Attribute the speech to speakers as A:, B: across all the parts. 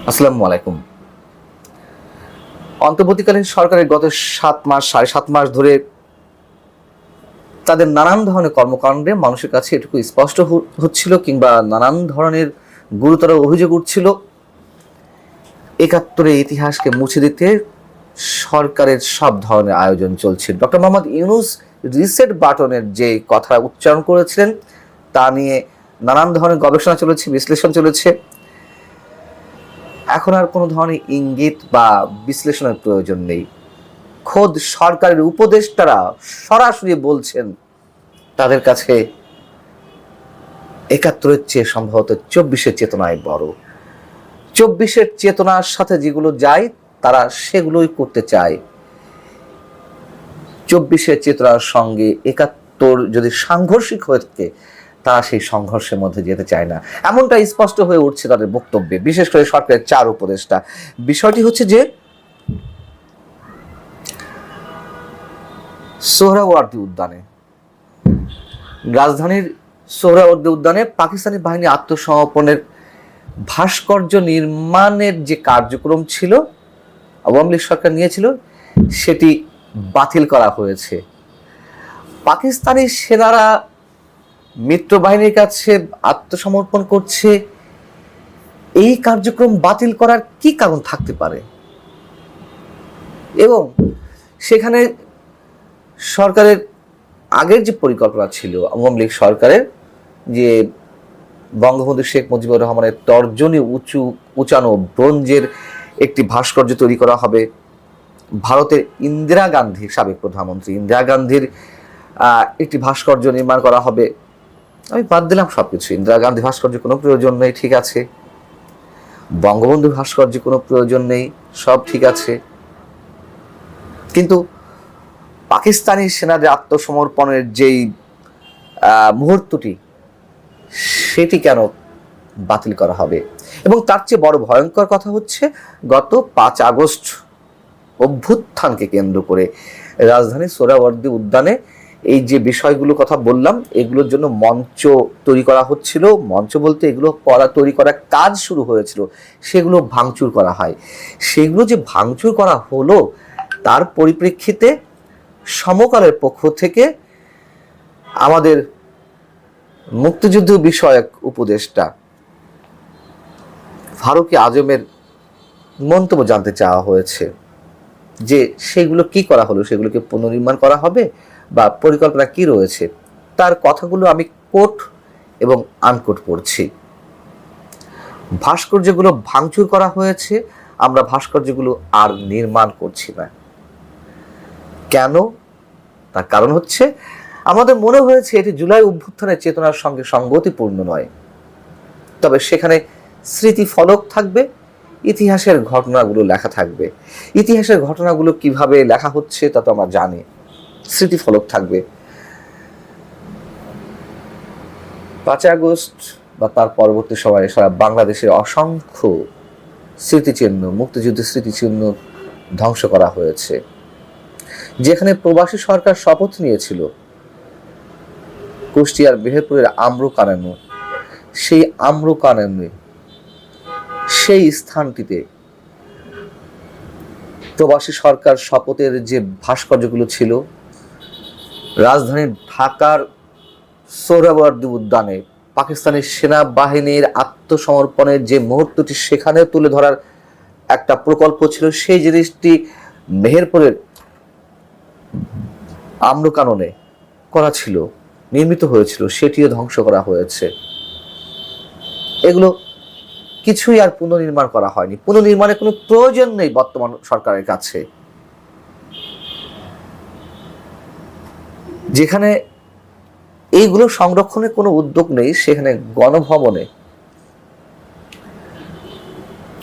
A: আসসালামু আলাইকুম। অন্তর্বর্তীকালীন সরকারের গত 7 মাস 7.5 মাস ধরে তাদের নানান ধরনের কর্মকাণ্ডে মানুষের কাছে এটুকু স্পষ্ট হচ্ছিল কিংবা নানান ধরনের গুরুতর অভিযোগ উঠছিল। ৭১-এর ইতিহাসকে মুছে দিতে সরকারের সব ধরনের আয়োজন চলছিল। ডক্টর মোহাম্মদ ইউনূস রিসেট বাটনের যে কথা উচ্চারণ করেছিলেন তা নিয়ে নানান ধরনের গবেষণা চলেছে, বিশ্লেষণ চলেছে। এখন আর কোনো ধরনের ইঙ্গিত বা বিশ্লেষণের প্রয়োজন নেই। খোদ সরকারের উপদেষ্টারা সরাসরি বলছেন তাদের কাছে ৭১-এর চেয়ে সম্ভবত ২৪-এর চেতনায় বড়। ২৪-এর চেতনার সাথে যেগুলো যায় তারা সেগুলোই করতে চায়। ২৪-এর চেতনার সঙ্গে ৭১ যদি সাংঘর্ষিক হয়ে থাকে তারা সেই সংঘর্ষের মধ্যে যেতে চায় না, এমনটা স্পষ্ট হয়ে উঠছে তাদের বক্তব্যে, বিশেষ করে সরকারের ৪ উপদেষ্টা। বিষয়টি হচ্ছে যে সোহরাওয়ার্দী উদ্যানে, রাজধানীর সোহরাওয়ার্দী উদ্যানে পাকিস্তানি বাহিনী আত্মসমর্পণের ভাস্কর্য নির্মাণের যে কার্যক্রম ছিল আওয়ামী লীগ সরকার নিয়েছিল সেটি বাতিল করা হয়েছে। পাকিস্তানি সেনারা মিত্র বাহিনীর কাছে আত্মসমর্পণ করছে, এই কার্যক্রম বাতিল করার কি কারণ থাকতে পারে? এবং সেখানে সরকারের আগের যে পরিকল্পনা ছিল আওয়ামী লীগ সরকারের, যে বঙ্গবন্ধু শেখ মুজিবুর রহমানের তর্জনী উঁচানো ব্রোঞ্জের একটি ভাস্কর্য তৈরি করা হবে, ভারতের ইন্দিরা গান্ধী, সাবেক প্রধানমন্ত্রী ইন্দিরা গান্ধীর একটি ভাস্কর্য নির্মাণ করা হবে। আমি বাদ দিলাম সবকিছু, ইন্দিরা গান্ধী ভাস্কর্য কোনো প্রয়োজন নেই, ঠিক আছে। বঙ্গবন্ধু ভাস্কর্য কোনো প্রয়োজন নেই, সব ঠিক আছে। কিন্তু পাকিস্তানি সেনাদের আত্মসমর্পণের যেই মুহূর্তটি, সেটি কেন বাতিল করা হবে? এবং তার চেয়ে বড় ভয়ঙ্কর কথা হচ্ছে, গত ৫ আগস্ট অভ্যুত্থানকে কেন্দ্র করে রাজধানী সোহরাওয়ার্দী উদ্যানে এই যে বিষয়গুলো কথা বললাম, এগুলোর জন্য মঞ্চ তৈরি করা হচ্ছিল। মঞ্চ বলতে এগুলো তৈরি করার কাজ শুরু হয়েছিল, সেগুলো ভাঙচুর করা হয়। সেগুলো যে ভাঙচুর করা হলো তার পরিপ্রেক্ষিতে সমকালের পক্ষ থেকে আমাদের মুক্তিযুদ্ধ বিষয়ক উপদেষ্টা ফারুকী আজমের মন্তব্য জানতে চাওয়া হয়েছে যে সেগুলো কি করা হলো, সেগুলোকে পুনর্নির্মাণ করা হবে বা পরিকল্পনা কি রয়েছে। তার কথাগুলো আমি কোট এবং আনকোট পড়ছি। ভাস্কর্যগুলো ভাঙচুর করা হয়েছে, আমরা ভাস্কর্যগুলো আর নির্মাণ করছি না। কেন? তার কারণ হচ্ছে আমাদের মনে হয়েছে এটি জুলাই অভ্যুত্থানের চেতনার সঙ্গে সঙ্গতিপূর্ণ নয়। তবে সেখানে স্মৃতি ফলক থাকবে, ইতিহাসের ঘটনাগুলো লেখা থাকবে। ইতিহাসের ঘটনাগুলো কিভাবে লেখা হচ্ছে তা তো আমরা জানি। স্মৃতি ফলক থাকবে। ৫ আগস্ট বা তার পরবর্তী সময়ে সারা বাংলাদেশের অসংখ্য স্মৃতিচিহ্ন, মুক্তিযুদ্ধের স্মৃতিচিহ্ন ধ্বংস করা হয়েছে। যেখানে প্রবাসী সরকার শপথ নিয়েছিল কুষ্টিয়ার মেহেরপুরের আম্রকাননে, সেই আম্রকাননে, সেই স্থানটিতে প্রবাসী সরকার শপথের যে ভাস্কর্যগুলো ছিল, রাজধানী ঢাকার সোহরাওয়ার্দী উদ্যানে পাকিস্তানি সেনাবাহিনীর আত্মসমর্পণের যে মুহূর্তটি সেখানে তুলে ধরার একটা প্রকল্প ছিল, সেই জিনিসটি মেহেরপুরের আম্রকাননে করা ছিল, নির্মিত হয়েছিল, সেটিও ধ্বংস করা হয়েছে। এগুলো কিছুই আর পুনর্নির্মাণ করা হয়নি। পুনর্নির্মাণের কোনো প্রয়োজন নেই বর্তমান সরকারের কাছে। যেখানে এইগুলো সংরক্ষণের কোনো উদ্যোগ নেই, সেখানে গণভবনে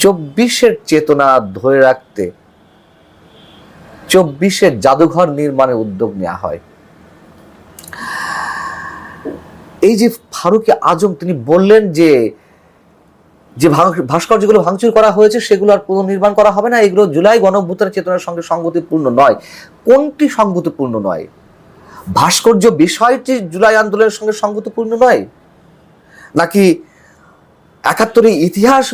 A: ২৪-এর চেতনা ধরে রাখতে ২৪-এর জাদুঘর নির্মাণের উদ্যোগ নেওয়া হয়। এই যে ফারুকী আজম তিনি বললেন যে যে ভাস্কর্যগুলো ভাঙচুর করা হয়েছে সেগুলো আর পুনর্নির্মাণ করা হবে না, এগুলো জুলাই গণঅভ্যুত্থানের চেতনার সঙ্গে সঙ্গতিপূর্ণ নয়। কোনটি সঙ্গতিপূর্ণ নয়? ভাস্কর্য বিষয়টি জুলাই আন্দোলনের সঙ্গে সঙ্গতিপূর্ণ নয়, নাকি ৭১-এর ইতিহাস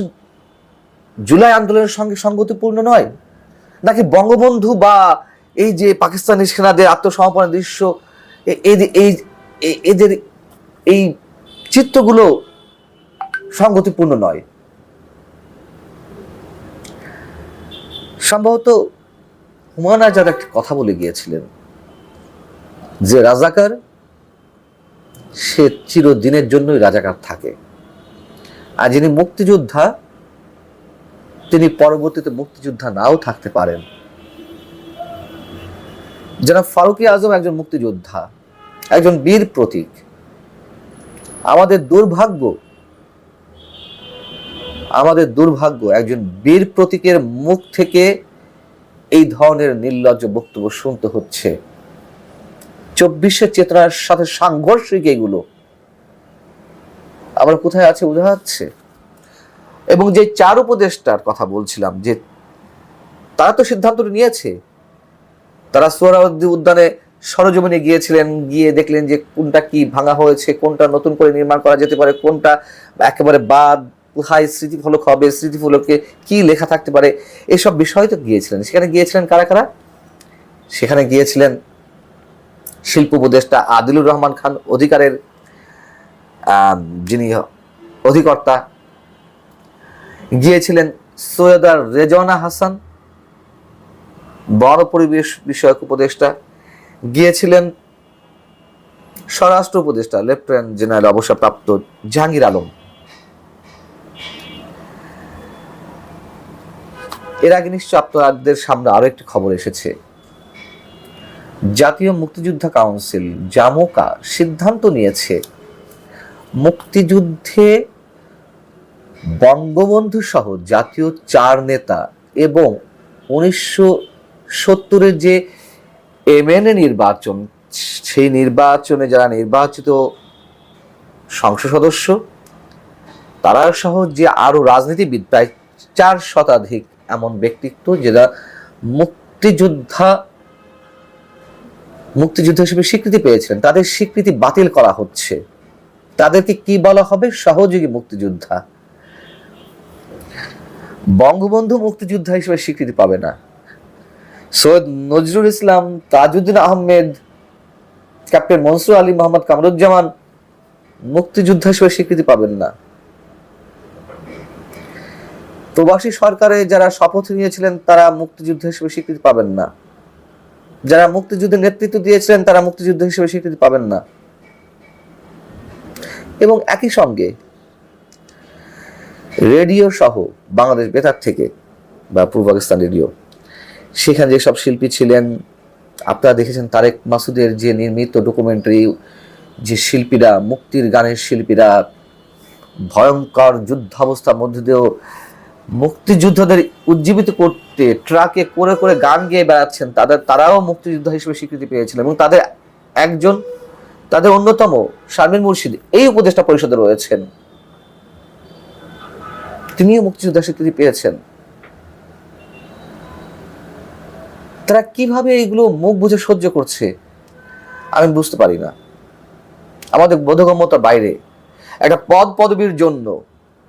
A: জুলাই আন্দোলনের সঙ্গে সঙ্গতিপূর্ণ নয়, নাকি বঙ্গবন্ধু বা এই যে পাকিস্তানি সেনাদের আত্মসমর্পণের দৃশ্য এদের এই চিত্রগুলো সঙ্গতিপূর্ণ নয়? সম্ভবত হুমায়ুন আজাদ একটা কথা বলে গিয়েছিলেন যে রাজাকার সে চিরদিনের জন্যই রাজাকার থাকে, আর যিনি মুক্তিযোদ্ধা তিনি পরবর্তীতে মুক্তিযোদ্ধা নাও থাকতে পারেন। জনাব ফারুকী আজম একজন মুক্তিযোদ্ধা, একজন বীর প্রতীক। আমাদের দুর্ভাগ্য একজন বীর প্রতীকের মুখ থেকে এই ধরনের নির্লজ্জ বক্তব্য শুনতে হচ্ছে। 24-এর চেতনার সাথে সাংঘর্ষিক এগুলো আমরা কোথায় আছে বোঝা যাচ্ছে। এবং যে 4 উপদেষ্টার কথা বলছিলাম, যে তারা তো সিদ্ধান্তটা নিয়েছে, তারা সোহরাওয়ার্দী উদ্যানে সরজমিনে গিয়েছিলেন, গিয়ে দেখলেন যে কোনটা কি ভাঙা হয়েছে, কোনটা নতুন করে নির্মাণ করা যেতে পারে, কোনটা একেবারে বাদ, কোথায় স্মৃতিফলক হবে, স্মৃতিফলকে কি লেখা থাকতে পারে, এসব বিষয় তো গিয়েছিলেন। সেখানে গিয়েছিলেন কারা কারা? সেখানে গিয়েছিলেন শিল্প উপদেষ্টা আদিলুর রহমান খান, অধিকারের যিনি অধিকর্তা, গিয়েছিলেন সৈয়দা রেজওয়ানা হাসান, বন পরিবেশ বিষয়ক উপদেষ্টা, গিয়েছিলেন স্বরাষ্ট্র উপদেষ্টা লেফটেন্যান্ট জেনারেল অবসরপ্রাপ্ত জাহাঙ্গীর আলম। এর আগে নিশ্চয় আপনাদের সামনে আরো একটি খবর এসেছে, জাতীয় মুক্তিযোদ্ধা কাউন্সিল জামোকা সিদ্ধান্ত নিয়েছে মুক্তিযুদ্ধে বঙ্গবন্ধু সহ জাতীয় 4 নেতা এবং 1970-এর যে এমএনএ নির্বাচন, সেই নির্বাচনে যারা নির্বাচিত সংসদ সদস্য তারা সহ যে আরো রাজনীতিবিদ প্রায় 4 শতাধিক এমন ব্যক্তিত্ব যারা মুক্তিযুদ্ধ হিসেবে স্বীকৃতি পেয়েছিলেন, তাদের স্বীকৃতি বাতিল করা হচ্ছে। তাদেরকে কি বলা হবে? সহযোগী মুক্তিযোদ্ধা। বঙ্গবন্ধু মুক্তিযোদ্ধা হিসেবে স্বীকৃতি পাবে না। সৈয়দ নজরুল ইসলাম, তাজউদ্দিন আহমেদ, ক্যাপ্টেন মনসুর আলী, মোহাম্মদ কামরুজ্জামান মুক্তিযোদ্ধা হিসেবে স্বীকৃতি পাবেন না। প্রবাসী সরকারে যারা শপথ নিয়েছিলেন তারা মুক্তিযুদ্ধ হিসেবে স্বীকৃতি পাবেন না। যারা মুক্তিযুদ্ধের নেতৃত্ব দিয়েছিলেন তারা মুক্তিযুদ্ধ হিসেবে স্বীকৃতি পাবেন না। এবং একই সঙ্গে রেডিও সহ বাংলাদেশ বেতার থেকে বা পূর্ব পাকিস্তান রেডিও, সেখানে যেসব শিল্পী ছিলেন আপনারা দেখেছেন, তারেক মাসুদের যে নির্মিত ডকুমেন্টারি, যে শিল্পীরা, মুক্তির গানের শিল্পীরা ভয়ঙ্কর যুদ্ধাবস্থার মধ্যে দিয়েও মুক্তিযোদ্ধাদের উজ্জীবিত করতে ট্রাকে করে করে গান গেয়ে বেড়াচ্ছেন, তারাও মুক্তিযোদ্ধা হিসেবে স্বীকৃতি পেয়েছিলেন। এবং তাদের অন্যতম শারমিন মুর্শিদ এই উপদেষ্টা পরিষদে রয়েছেন, তিনিও মুক্তিযোদ্ধা স্বীকৃতি পেয়েছেন। তারা কিভাবে এইগুলো মুখ বুঝে সহ্য করছে আমি বুঝতে পারি না। আমাদের বোধগম্যতার বাইরে। একটা পদবীর জন্য,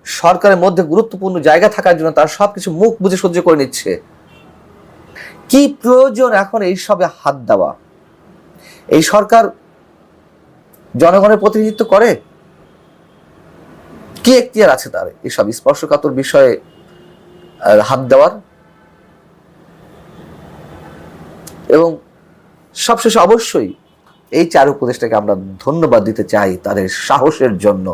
A: সরকারের মধ্যে গুরুত্বপূর্ণ জায়গা থাকার জন্য তারা সবকিছু মুখ বুঝে সহ্য করে নিচ্ছে। কি প্রয়োজন এখন এইসবে হাত দেওয়া? এই সরকার জনগণের প্রতিনিধিত্ব করে? কি এখতিয়ার আছে তার এইসব স্পর্শকাতর বিষয়ে হাত দেওয়ার? এবং সবশেষে অবশ্যই এই 4 উপদেষ্টাকে আমরা ধন্যবাদ দিতে চাই তাদের সাহসের জন্য।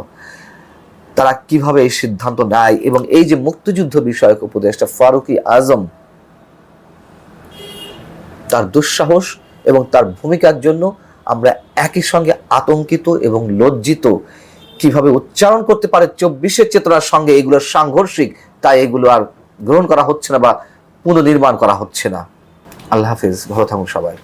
A: তারা কিভাবে এই সিদ্ধান্ত নেয়, এবং এই যে মুক্তিযুদ্ধ বিষয়ক উপদেষ্টা ফারুকী আজম, তার দুঃসাহস এবং তার ভূমিকার জন্য আমরা একই সঙ্গে আতঙ্কিত এবং লজ্জিত। কিভাবে উচ্চারণ করতে পারে 24-এর চেতনার সঙ্গে এগুলো সাংঘর্ষিক, তাই এগুলো আর গ্রহণ করা হচ্ছে না বা পুনর্নির্মাণ করা হচ্ছে না। আল্লাহ হাফিজ, ভালো থাকুন সবাই।